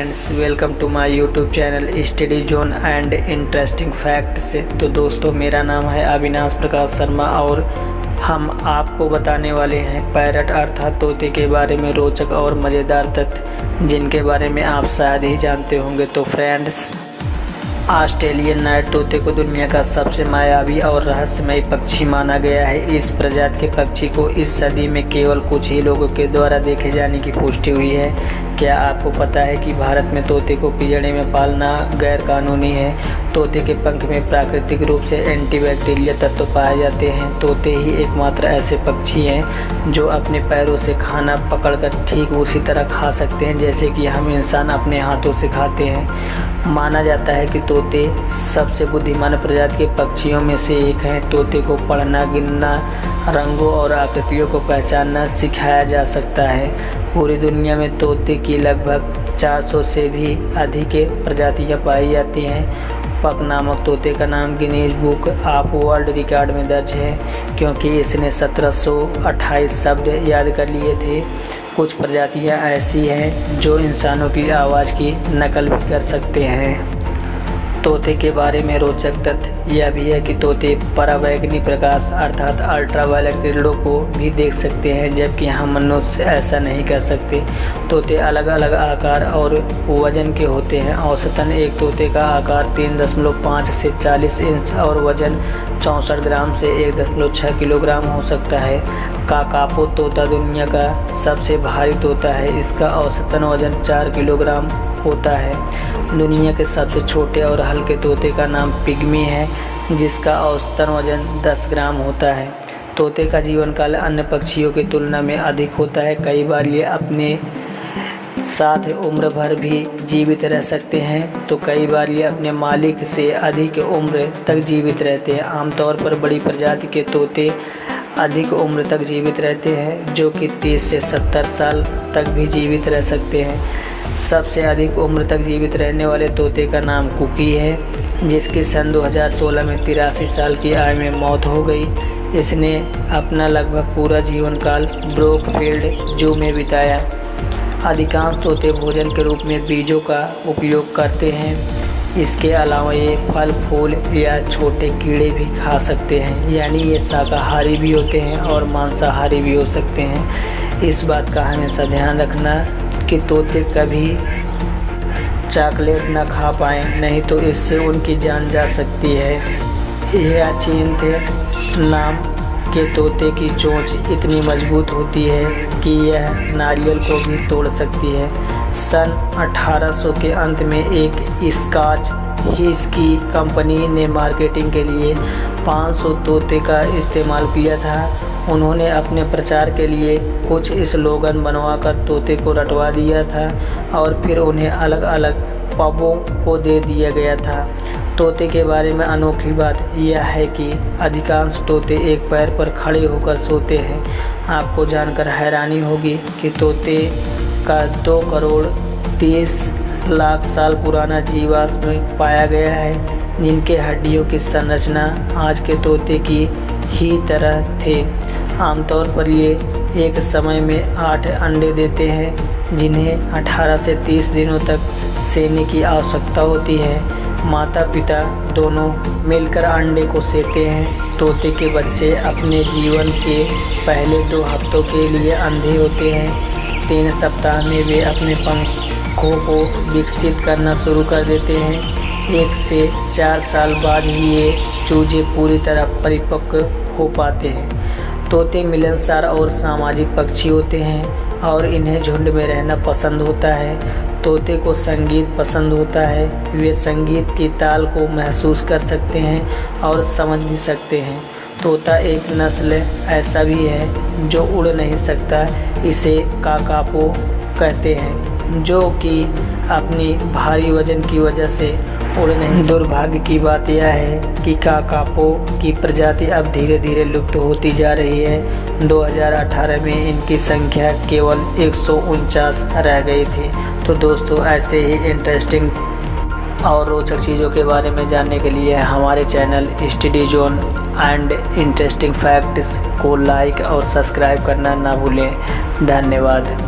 Friends, welcome to my YouTube channel study zone and interesting facts. तो दोस्तों, मेरा नाम है अविनाश प्रकाश शर्मा और हम आपको बताने वाले हैं पैरट अर्थात तोते के बारे में रोचक और मज़ेदार तथ्य जिनके बारे में आप शायद ही जानते होंगे। तो फ्रेंड्स, ऑस्ट्रेलियन नाइट तोते को दुनिया का सबसे मायावी और रहस्यमय पक्षी माना गया है। इस प्रजाति के पक्षी को इस सदी में केवल कुछ ही लोगों के द्वारा देखे जाने की पुष्टि हुई है। क्या आपको पता है कि भारत में तोते को पिंजड़े में पालना गैर कानूनी है? तोते के पंख में प्राकृतिक रूप से एंटीबैक्टीरियल तत्व पाए जाते हैं। तोते ही एकमात्र ऐसे पक्षी हैं जो अपने पैरों से खाना पकड़कर ठीक उसी तरह खा सकते हैं जैसे कि हम इंसान अपने हाथों से खाते हैं। माना जाता है कि तोते सबसे बुद्धिमान प्रजाति के पक्षियों में से एक हैं। तोते को पढ़ना, गिनना, रंगों और आकृतियों को पहचानना सिखाया जा सकता है। पूरी दुनिया में तोते की लगभग 400 से भी अधिक प्रजातियां पाई जाती हैं। पक नामक तोते का नाम Guinness book of world record में दर्ज है क्योंकि इसने 1728 शब्द याद कर लिए थे। कुछ प्रजातियां ऐसी हैं जो इंसानों की आवाज़ की नकल भी कर सकते हैं। तोते के बारे में रोचक तथ्य यह भी है कि तोते पराबैंगनी प्रकाश अर्थात अल्ट्रावायलेट किरणों को भी देख सकते हैं, जबकि हम मनुष्य ऐसा नहीं कर सकते। तोते अलग अलग आकार और वजन के होते हैं। औसतन एक तोते का आकार 3.5 से 40 इंच और वजन 64 ग्राम से 1.6 किलोग्राम हो सकता है। काकापो तोता दुनिया का सबसे भारी तोता है। इसका औसतन वजन 4 किलोग्राम होता है। दुनिया के सबसे छोटे और हल्के तोते का नाम पिग्मी है जिसका औसतन वजन 10 ग्राम होता है। तोते का जीवन काल अन्य पक्षियों की तुलना में अधिक होता है। कई बार ये अपने साथ उम्र भर भी जीवित रह सकते हैं तो कई बार ये अपने मालिक से अधिक उम्र तक जीवित रहते हैं। आमतौर पर बड़ी प्रजाति के तोते अधिक उम्र तक जीवित रहते हैं जो कि 30 से 70 साल तक भी जीवित रह सकते हैं। सबसे अधिक उम्र तक जीवित रहने वाले तोते का नाम कुकी है जिसकी सन 2016 में 83 साल की आयु में मौत हो गई। इसने अपना लगभग पूरा जीवन काल ब्रोकफील्ड जू में बिताया। अधिकांश तोते भोजन के रूप में बीजों का उपयोग करते हैं। इसके अलावा ये फल, फूल या छोटे कीड़े भी खा सकते हैं, यानी ये शाकाहारी भी होते हैं और मांसाहारी भी हो सकते हैं। इस बात का हमेशा ध्यान रखना कि तोते कभी चॉकलेट ना खा पाएँ, नहीं तो इससे उनकी जान जा सकती है। हियाचिंथ नाम के तोते की चोंच इतनी मजबूत होती है कि यह नारियल को भी तोड़ सकती है। सन 1800 के अंत में एक स्कॉच व्हिस्की कंपनी ने मार्केटिंग के लिए 500 तोते का इस्तेमाल किया था। उन्होंने अपने प्रचार के लिए कुछ स्लोगन बनवाकर तोते को रटवा दिया था और फिर उन्हें अलग अलग पबों को दे दिया गया था। तोते के बारे में अनोखी बात यह है कि अधिकांश तोते एक पैर पर खड़े होकर सोते हैं। आपको जानकर हैरानी होगी कि तोते का 2 करोड़ 30 लाख साल पुराना जीवाश्म पाया गया है जिनके हड्डियों की संरचना आज के तोते की ही तरह थे। आमतौर पर ये एक समय में 8 अंडे देते हैं जिन्हें 18 से 30 दिनों तक सेने की आवश्यकता होती है। माता पिता दोनों मिलकर अंडे को सेते हैं। तोते के बच्चे अपने जीवन के पहले 2 हफ्तों के लिए अंधे होते हैं। 3 सप्ताह में वे अपने पंखों को विकसित करना शुरू कर देते हैं। 1 से 4 साल बाद ही ये चूजे पूरी तरह परिपक्व हो पाते हैं। तोते मिलनसार और सामाजिक पक्षी होते हैं और इन्हें झुंड में रहना पसंद होता है। तोते को संगीत पसंद होता है। वे संगीत की ताल को महसूस कर सकते हैं और समझ भी सकते हैं। तोता एक नस्ल ऐसा भी है जो उड़ नहीं सकता, इसे काकापो कहते हैं, जो कि अपनी भारी वजन की वजह से उड़ नहीं सकता। दुर्भाग्य की बात यह है कि काकापो की प्रजाति अब धीरे धीरे लुप्त होती जा रही है। 2018 में इनकी संख्या केवल 149 रह गई थी। तो दोस्तों, ऐसे ही इंटरेस्टिंग और रोचक चीज़ों के बारे में जानने के लिए हमारे channel study zone and interesting facts को लाइक और सब्सक्राइब करना ना भूलें। धन्यवाद।